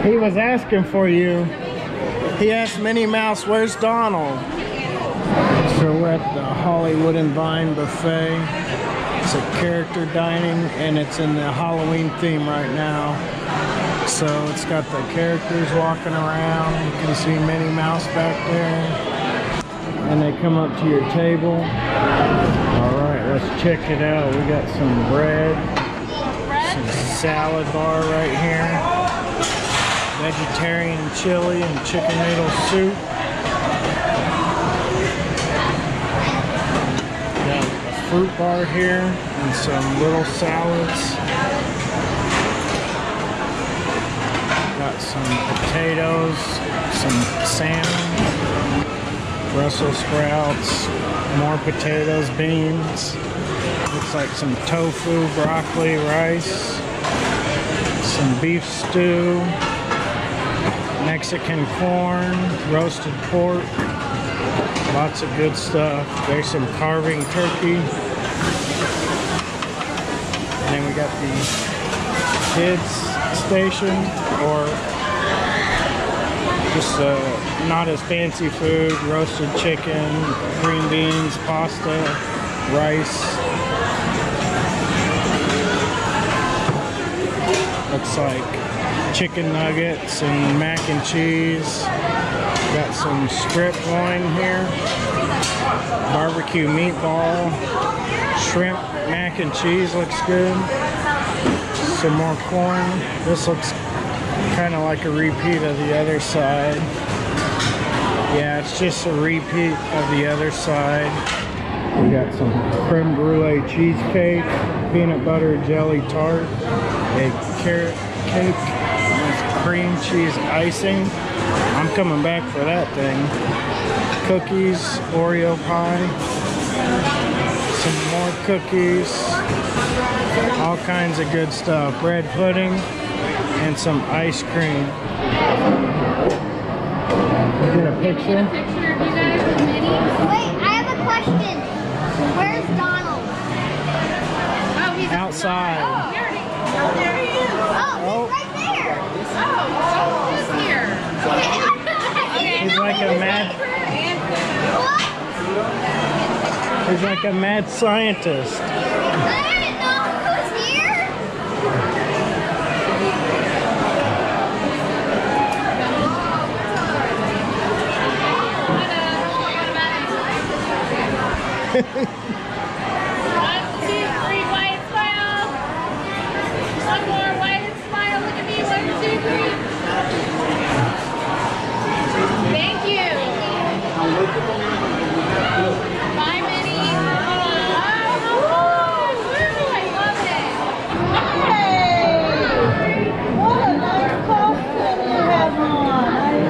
He was asking for you. He asked Minnie Mouse, where's Donald? So we're at the Hollywood and Vine buffet. It's a character dining and it's in the Halloween theme right now. So it's got the characters walking around. You can see Minnie Mouse back there. And they come up to your table. Alright, let's check it out. We got some bread. Some salad bar right here. Vegetarian chili and chicken noodle soup. Got a fruit bar here and some little salads. Got some potatoes, some salmon, Brussels sprouts, more potatoes, beans. Looks like some tofu, broccoli, rice, some beef stew, Mexican corn, roasted pork, lots of good stuff. There's some carving turkey. And then we got the kids station, or just not as fancy food, roasted chicken, green beans, pasta, rice. Looks like chicken nuggets and mac and cheese. Got some strip loin here, barbecue meatball, shrimp mac and cheese looks good. Some more corn. This looks kind of like a repeat of the other side. Yeah, it's just a repeat of the other side. We got some creme brulee cheesecake, peanut butter jelly tart, a carrot cake with cream cheese icing. I'm coming back for that thing. Cookies, Oreo pie, some more cookies, all kinds of good stuff. Bread pudding and some ice cream. Get a picture? Get a picture of you guys with Minnie. Wait, I have a question. Where's Donald? Oh, he's outside. Oh, there he is. Oh, he's right there. Oh, he's here. He's like a mad. He's like a mad scientist. I didn't know who's here. One, two, three, white smile. One more white smile. Look at me. 1, 2, 3. Thank you. Bye, Minnie. Oh, I love it. Hey! What a nice costume you have on.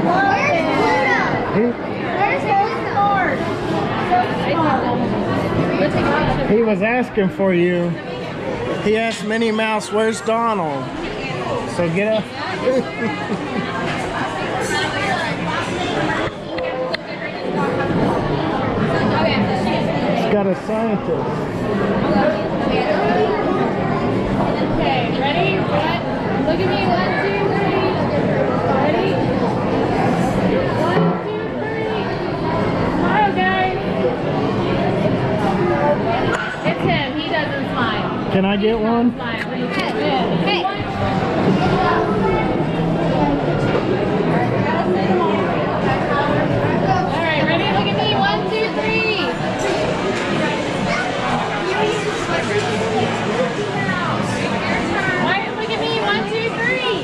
I love it. Where's Edmond? He was asking for you. He asked Minnie Mouse, where's Donald? So get up. He's got a scientist. Okay, ready? What? Look at me. 1, 2, 3. Ready? 1, 2, 3. Smile, guys. It's him. He doesn't smile. Can I get one? Smile. Hey. All right, ready? Look at me. 1, 2, 3. Wyatt, look at me. 1, 2, 3.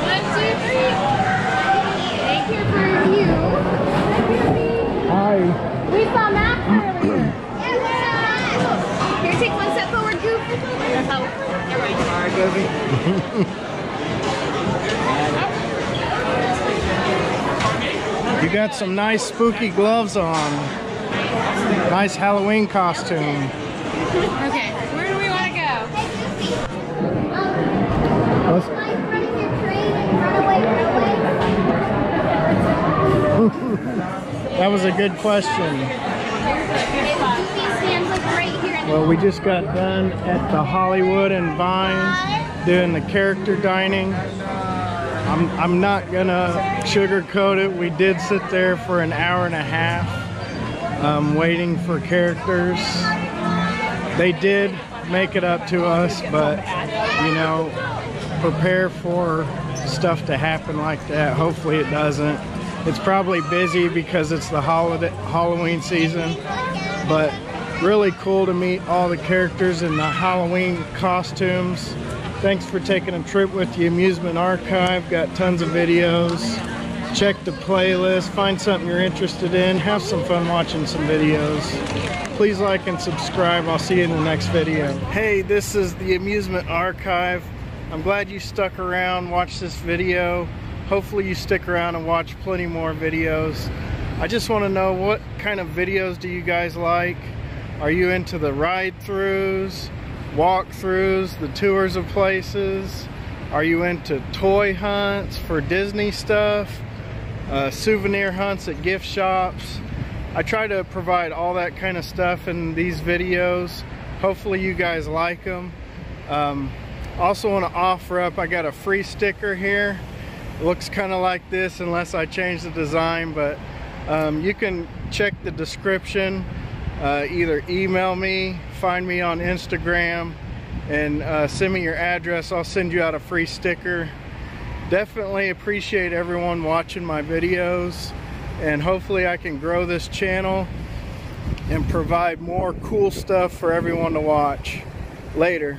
1, 2, 3. Thank you for your review. Hi. We saw Max earlier. Here, take one step forward, Goof. That's how. Never mind. Hi, Goofy. You got some nice spooky gloves on. Nice Halloween costume. Okay, where do we want to go? Let's- That was a good question. Goofy stands like right here in Well, we just got done at the Hollywood and Vine doing the character dining. I'm not gonna sugarcoat it. We did sit there for an hour and a half waiting for characters. They did make it up to us, but you know, prepare for stuff to happen like that. Hopefully it doesn't. It's probably busy because it's the Halloween season, but really cool to meet all the characters in the Halloween costumes. Thanks for taking a trip with the Amusement Archive. Got tons of videos. Check the playlist, find something you're interested in, have some fun watching some videos. Please like and subscribe. I'll see you in the next video. Hey, this is the Amusement Archive. I'm glad you stuck around, watched this video. Hopefully you stick around and watch plenty more videos. I just want to know, what kind of videos do you guys like? Are you into the ride-throughs, walkthroughs, the tours of places? Are you into toy hunts for Disney stuff? Souvenir hunts at gift shops? I try to provide all that kind of stuff in these videos. Hopefully you guys like them. Also want to offer up, I got a free sticker here. It looks kind of like this unless I change the design, but you can check the description. Either email me, find me on Instagram, and send me your address. I'll send you out a free sticker. Definitely appreciate everyone watching my videos, and hopefully I can grow this channel and provide more cool stuff for everyone to watch. Later.